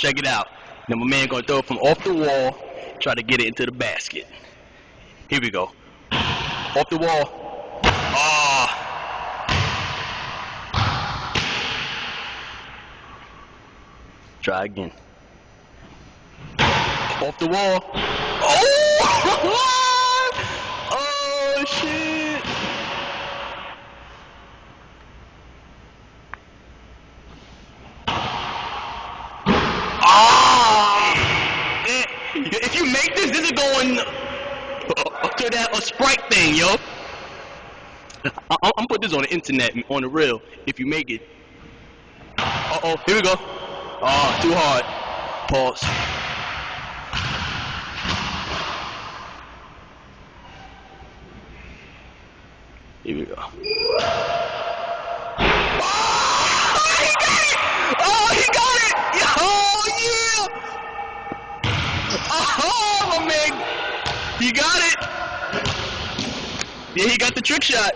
check it out. Now my man gonna throw it from off the wall, try to get it into the basket. Here we go. Off the wall. Ah. Try again. Off the wall. Oh! Oh shit! Ah! If you make this is going to that a Sprite thing, yo. I'm put this on the internet, on the real. If you make it. Uh-oh, here we go. Ah, too hard. Pause. Here we go. Oh, he got it! Oh, yeah! Oh, my man! He got it! Yeah, he got the trick shot.